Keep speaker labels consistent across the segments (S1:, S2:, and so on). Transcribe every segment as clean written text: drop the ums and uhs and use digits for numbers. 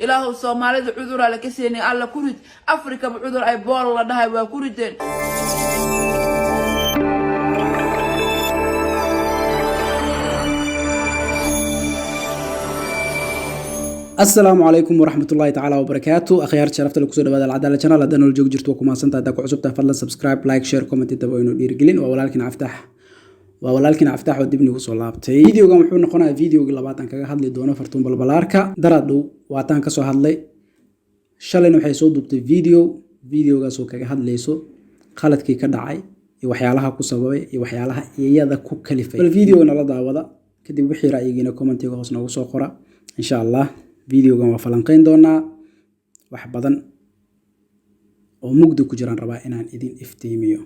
S1: إلهو الصومالي عذر على كسيني على كوريد أفريقيا بعذر أي بول الله ده وكوريدين
S2: السلام عليكم ورحمة الله تعالى وبركاته أخيار شرفت لك سودة بعد العدالة channel هذا نقول جوجرت وكما سنت هذا كعصبته فضلا سبسكرايب لايك شير كومنت تبعونه ديرجلين ولكن أفتح ودبني وصلابتي فيديو قام حنا قناة فيديو قل بعضن كجا هذا دونه فرتون بالبلاركا درادو واتان كسو هذا شلنا حيصود بت فيديو قاسو كجا هذا ليسو خالد كي كدعي وحيالها كسبوي وحيالها يدا كوكلفة الفيديو أنا لا دعوة كدي وحي رأيي كومنت يقصنا وساقرا إن شاء الله فيديو قام فلانقين دونا وحبضن ومقدو كجران ربا إنان إدين إفتيميو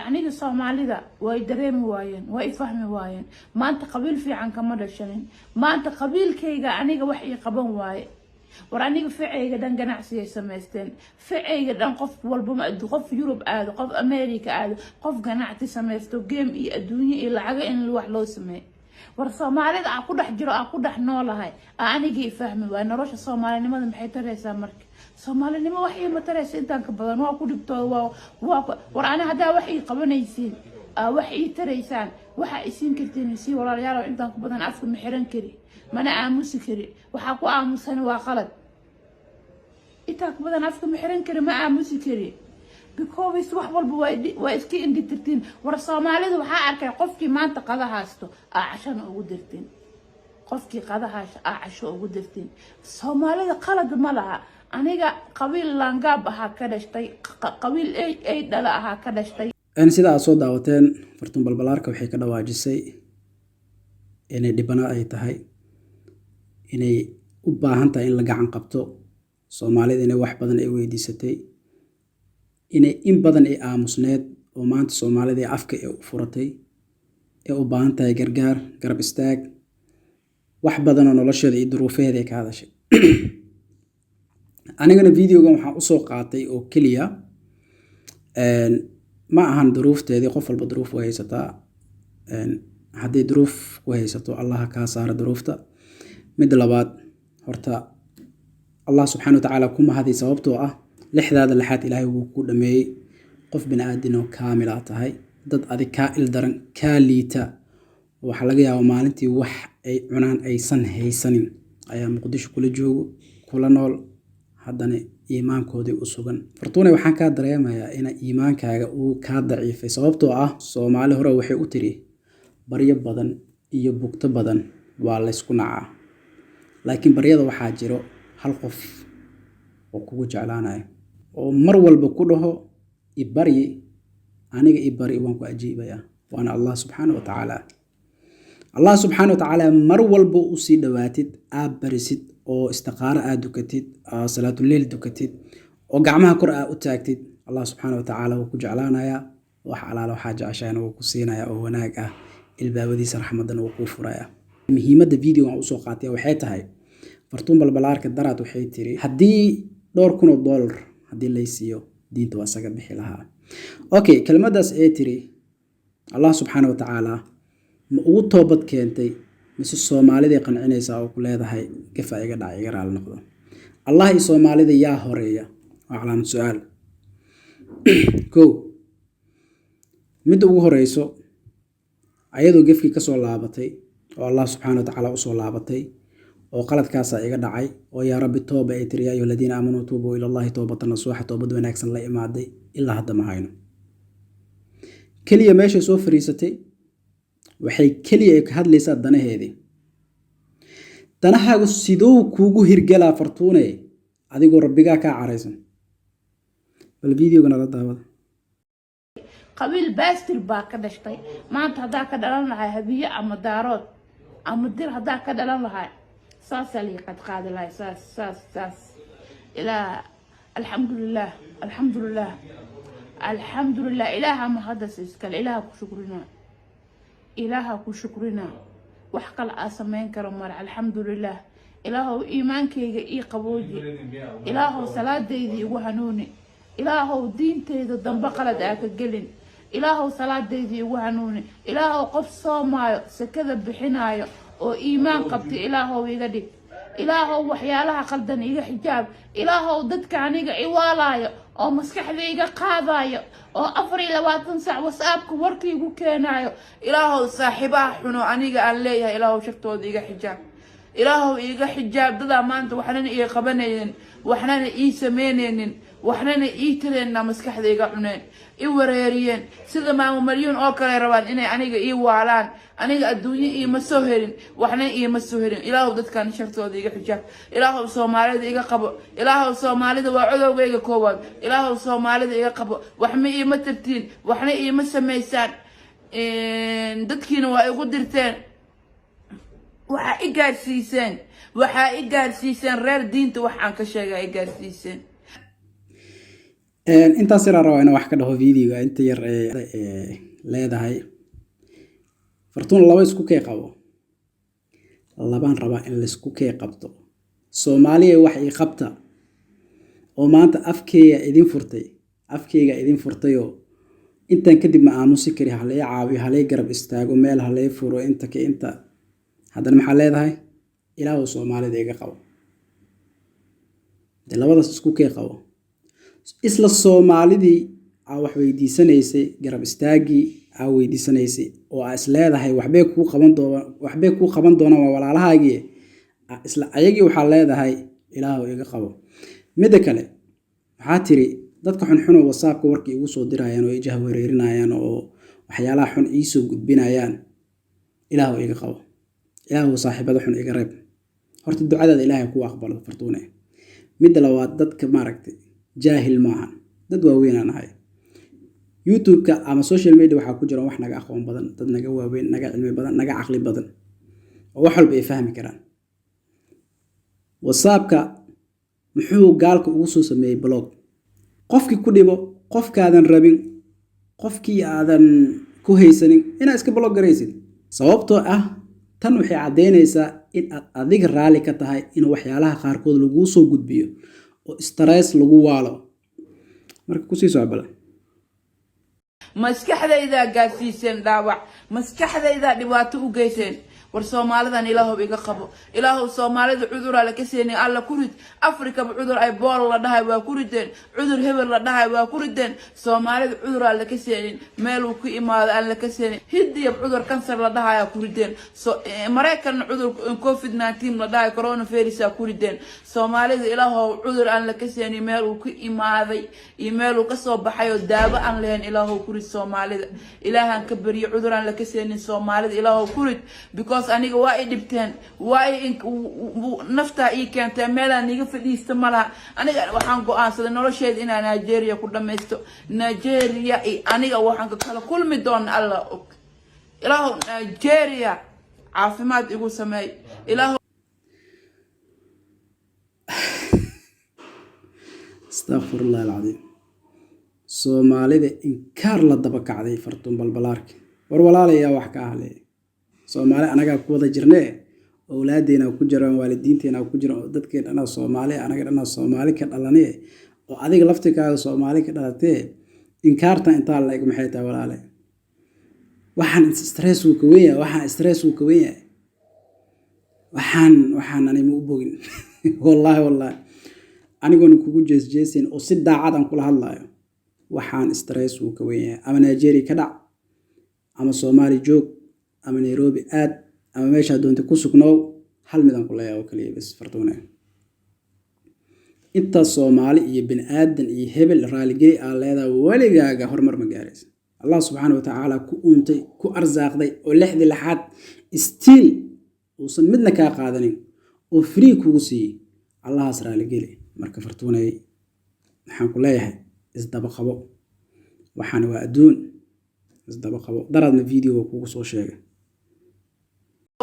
S3: aniga Soomaalida way dareemi waayeen way fahmi waayeen maanta qabiil fiican kama dhashanin maanta qabiilkayga aniga wax ii qaban waaye war aniga ficayga dhan ganacsi ay sameysteen ficayga dhan qof walba ma qof Yurub aado qof America aado qof ganacsi sameysto game iyo adduunyo iyo lacag in wax loo sameeyo war Soomaalida aan ku dhex jiro aan ku dhex noolahay aniga ii fahmi waay nolosha Soomaalinimada maxay taraysaa marka Soomaalinimo wax iyo ma taraysa intaan ka badan waa ku dhibtooda waa war ana hada wax ii qabanaysiin wax ii taraysaan waxa isiin kartiin si walaalayaal intaan ku badan afka ma xiran kari mana aamusi kari waxa ku aamusan waa qalad intaan ku badan afka ma xiran kari ma aamusi kari because wax walba waa iska indi tirtiin war Soomaalida waxa arkay qofkii maanta qada haasto aashana ugu dirtiin qofkii qada aasho ugu dirtiin Soomaalida qalad ma laha aniga qabiil laangaab aha ka dhashtay qabiil ay dhala aha ka dhashtay
S2: sida aad soo daawateen fartun balbalaarka waxay ka dhawaajisay inay dhibana ay tahay inay u baahan tahay in la gacan qabto Soomaalida inay wax badan ay weydiisatay inay in badan ay aamusneed oo maanta Soomaalida afka ay u furatay ee u baahan tahay garab istaag wax badan oo nolosheeda iyo duruufeeda ay ka hadashay anigana videogan waxaan u soo qaatay oo kaliya ma ahan duruufteedii qof walba duruuf way haysataa haddii duruuf ku haysato Allah ka saara duruufta mid labaad horta Allah subhanahu wa ta'ala kuma hadii sababtoo ah lixdaada laxaad Ilaahay uu ku dhameeyay qof bini'aadan oo kaamil ah tahay dad adig ka ildaran ka liita waxa laga yaabaa maalintii wax ay cunaan aysan haysanin ayaa Muqdisho kula joogo kula nool haddana iimaankoodii u sugan fartuunay waxaan ka dareemayaa in iimaankaaga uu ka daciifay sababtoo ah Soomaali hore waxay u tiri baryo badan iyo bugto badan waa la isku nacaa laakiin baryada waxaa jiro hal qof oo kugu jeclaanaya oo mar walba ku dhaho ibari aniga ibari waan ku ajiibaya waana Allah subhanahu wa ta'ala mar walba u sii dhawaatid aad barisid oo istiqaara aad dukatid salaatul leyl dukatid oo gacmaha kor aad u taagtid Allah subhanahu wa ta'ala wuu ku jeclaanaya wax alaalo waxa jeceshaana wuu ku siinaya oo wanaag ah ilbaabadiisa raxmadana wuu ku furaya muhiimadda videogan u soo qaatay waxay tahay fartuun balbalaarka daraad waxay tiri haddii $2,000 haddii la siiyo diinta waa saga bixi lahaa okay kelmadaas ay tiri Allah subhanahu wa ta'ala ma ugu toobad keentay mise Soomaalida qancinaysa oo ku leedahay gafa iga dhacay iga raal noqdo Allah iyo Soomaalida yaa horeeya waa calaamad su'aal ko mid ugu horeyso ayadoo gafkii ka soo laabatay oo Allah subhanahu wa ta'ala u soo laabatay oo qaladkaas iga dhacay oo yaa rabbi tooba ay tiri ayu ladina aamanu tuubu ila Allah toobatan nasuha toobad wanaagsan la imaaday ilaa hadda ma hayno kaliya meesha soo fariisatay waxay kaliya ka hadlaysaa danahaagu sidoo kuugu hirgalaa fartuune adigoo rabbiga ka caraysan bal videogana la daawada
S3: qabiil baastir baa ka dhashtay maanta hadaa ka dhalan lahaa habiye ama daarood ama dir hadaa ka dhalan lahaa saasali qad qaadi lahaa saas ilaa alxamdulillah ilaaha ma hadas iskale ilaaha ku shukrina wax kale aan sameyn karo mar alxamdulillah ilaahu iimaankayga ii qabooji ilaahu salaadayda igu hanuuni ilaahu diintayda dambe qalad aan ka gelin ilaahu salaadayda igu hanuuni ilaahu qof soomaayo sakada bixinaayo oo iimaan qabta ilaahu iga dhig ilaahow waxyaalaha qaldan iga xijaab ilaahow dadka aniga iwaalayo oo maskaxda iga qaadayo oo 24 saac whatsappka warkaygu keenayo
S1: ilaahow saaxiibaha xuno aniga aan leeyahay ilaahow shartooda iga xijaab ilaahow iga xijaab dada maanta waxna ii qabanayeen waxna ii sameynayeen waxna ii tireenna maskaxda iga cuneen i wareeriyeen sida maamo malyan oo kale rabaan inay aniga ii waalaan aniga adduunyo ii ma soo helin waxna ii ma soo helin ilaahow dadkan shartooda iga xijaab ilaahow Soomaalida iga qabo ilaahow Soomaalida waa codowgayga koowaad ilaahow Soomaalida iga qabo wax ma ii ma tirtiin waxna ii ma sameysaan dadkiina waa igu dirteen waxa i gaarsiiseen reer diinta wax aan ka sheegay i gaarsiiseen
S2: intaas yar rabaa inaan wax ka dhaho video inta yar leedahay Fartuun laba isku kee qabo labaan rabaa in la isku kee qabto Soomaaliya wax ay qabta oo maanta afkeega idin furtayo intan kadib ma aamusi kari halay caawi halay garab istaago meel halay furo inta haddana maxaa leedahay ilaahow Soomaalida iga qabo labadaas isku kee qabo isla Soomaalidii wax weydiisanaysay garab istaagi weydiisanaysay oo is leedahay waxbay ku qaban doonaan waa walaalahaagii isla ayagii waxa leedahay ilaahow iga qabo mid kale waxa tiri dadka xun WhatsApp-ka warkii igu soo dirayaan oo ijaha wareerinayaan oo waxyaalaha xun ii soo gudbinayaan ilaahow iga qabo ilaahow saaxiibada xun iga reeb horta ducadaada ilaahay ku aqbalo Fartuune mid labaad dadka maaragtay jaahil maahan dad waaweyn aan ahay YouTube-ka ama social media waxa ku jira wax naga aqoon badan dad naga waaweyn naga cilmi badan naga aqli badan oo wax walba ay fahmi karaan WhatsApp-ka muxuu gaalka ugu soo sameeyay blog qofkii ku dhibo qofkaadan rabin qofkii aadan ku haysanin ina iska blog garaysid sababtoo ah tan waxay cadeynaysaa in adiga raali ka tahay in waxyaalaha qaarkood lagu soo gudbiyo oo stress lagu waalo marka ku sii socbala
S1: maskaxdayda gaarsiiseen dhaawac maskaxdayda dhibaato u geyseen war Soomaalidan ilaahow iga qabo ilaahow Soomaalida cudur la ka seenay alla ku rid Afrika cudur ay bool la dhahay waa ku rideen cudur hebel la dhahay waa ku rideen Soomaalida cudur la ka seenin meel uu ku imaado aan la ka seenin hidiya cudur kansar la dhahay ku rideen Mareykan cudur COVID-19 la dhahay coronavirus ku rideen Soomaalida ilaahow cudur aan la ka seenin meel uu ku imaaday iyo meel uu ka soo baxayo daawo aan lahayn ilaahow ku rid Soomaalida ilaahan ka bariyo cudur aan la ka seenin Soomaalida ilaahow ku rid because aniga waa ay dhibteen waa ay nafta ii keentay meel aan iga fadhiisto malaha aniga waxaan go'aansaday nolosheeda inaan Nigeria ku dhameysto Nigeria aniga waxaan ka kala kulmi doonaa Allah og ilaahow Nigeria caafimaad igu sameey ilaahow
S2: astaghfirullah alazim Soomaalida inkaar la daba kacday Fartuun balbalaarka war walaalaya wax ka ahlay Soomaali anaga ku wada jirnay awlaadeena ku jiraan waalidiinteena ku jiraan dadkeena Soomaali anaga dhanaa Soomaali ka dhalanay oo adiga laftikaaga Soomaali ka dhalatay inkaarta inta la eg maxay tahay walaale waxaan stress uu ka weeyaa waxaan anima u bogin wallahi anigoon kugu jeesjeesin oo si daacad aan kula hadlayo waxaan stress uu ka weeyaa ama Nigeria ka dhac ama Soomaali joog ama Nairobi aad ama meesha doonta ku sugnow hal mid aan ku leeyahay oo kaliya bas Fartuune inta Soomaali iyo bin aadan iyo hebel raali geli aan leedahay waligaaga hormar ma gaaraysa Allah subhanahu wa ta'ala ku untay ku arsaaqday oo lixdi laxad still uusan midna ka qaadanin oo free kugu siiyay Allah raali geli marka Fartuune waxaan ku leeyahay isdaba qabo waxaan waa adduun isdaba qabo daradna video kugu soo sheegay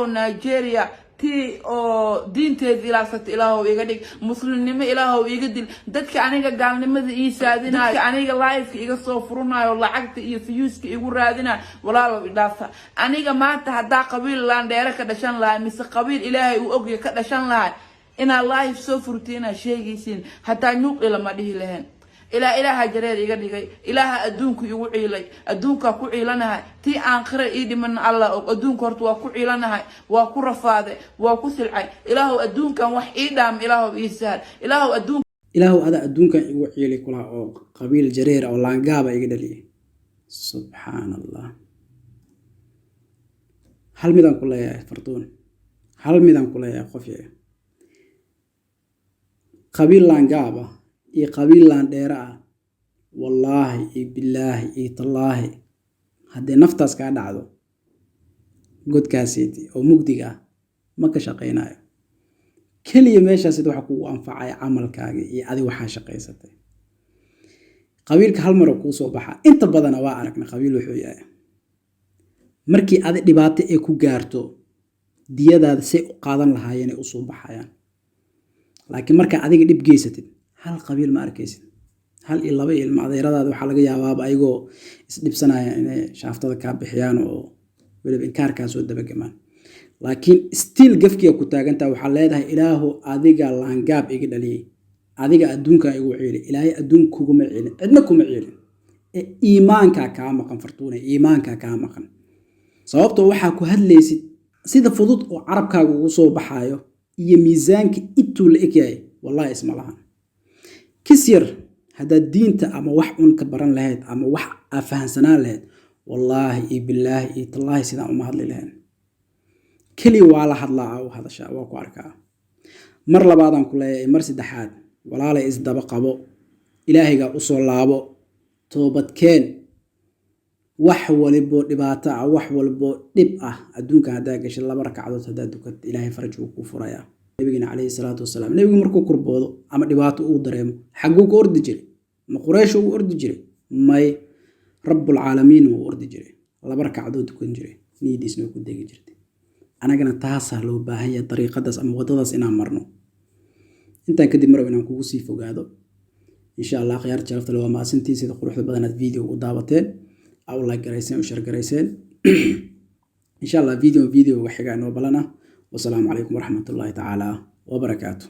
S1: Nigeria ti oo diinteed ilaasat ilaahow iga dhig muslimnimo ilaahow iga dil dadka aniga gaalnimada ii saadinayo aniga live iga soo furanayo lacagta iyo fiyuuska igu raadinayo walaalow idaafa aniga maanta hadaa qabiil laan dheere ka dhashan lahay mise qabiil ilaahay uu ogyahay ka dhashan lahay ina live soo furtiina sheegaysiin hataa nuuq ila ma dhihi lahayn ilaaha jareer iga dhigay ilaaha adduunku igu ciilay adduunka ku ciilanahay tii aan qira ii dhiman allah og adduunka horta waa ku ciilanahay waa ku rafaade waa ku silcay ilaahu adduunkan wax ii dhaam ilaahu ii sahal ilaahu
S2: ada adduunkan igu ciilay kula oo qabiil jareer oo laangaaba iga dhaliyay subhanallah hal midaan ku leeyahay fartuun hal midaan ku leeyahay qof yahay qabiil laangaaba iyo qabiil laandheera ah wallaahi iyo billaahi iyo tallaahi haddii naftaas kaa dhacdo godkaasiiti oo mugdiga ah ma ka shaqaynayo keliya meeshaas waxa kugu anfacaya camalkaaga iyo adi waxaa shaqaysatay qabiilka hal mar kuu soo baxa inta badan waa aragna qabiil wuxuu yahay markii adi dhibaato ay ku gaarto diyadaada say u qaadan lahaayeen ay u soo baxayaan laakiin marka adiga dhib geysatid hal qabiil ma arkaysid hal iyo laba ilmo adeeradaada waxaa laga yaabaa ayagoo isdhibsanaya inay shaaftada kaa bixiyaan oo weliba inkaarkaa soo dabagamaan laakiin stiil gafkiga ku taagantaa waxaa leedahay ilaahu adiga laangaab iga dhaliyay adiga adduunka igu ciilay ilaahay adduunka kuguma ciilin cidna kuma ciilin iimaankaa kaa maqan fartuune iimaankaa kaa maqan sababtoo waxaa ku hadlaysid sida fudud oo carabkaaga ugu soo baxaayo iyo miisaanka intuu la egyahay wallahi isma lahan kis yar haddaad diinta ama wax un ka baran lahayd ama wax aa fahansanaan lahayd wallaahi iyo billaahi iyo tallaahi sidaan uma hadli lahayn keliya waa la hadlaa u hadashaa waa ku arkaa mar labaadaan ku leeyahay mar saddexaad walaalay isdaba qabo ilaahaygaa u soo laabo toobadkeen wax walibo dhibaato ah wax walibo dhib ah adduunka haddaa gashay 2 ragcadood haddaa dukad ilaahay faraj uu ku furayaa nabigina calayhi salaatu wasalaam nabigu markuu kurboodo ama dhibaato uu dareemo xaguu ka ordi jiray ma quraysh uu ordi jiray may rabbul caalamiin uu ordi jiray 2 ragcadood dukan jiray niidiisna ku degi jirtay anagana taasaa loo baahan yahay dariiqadaas ama wadadaas inaan marno intaan kadib mar inaan kugu sii fogaado insha Allah khiyaar jarafta loo maasantii sida quruxda badanaad video u daawateen أو لايك جريسين وشير جريسين إن شاء الله فيديو وحاجة إنه بلنا والسلام عليكم ورحمة الله تعالى وبركاته.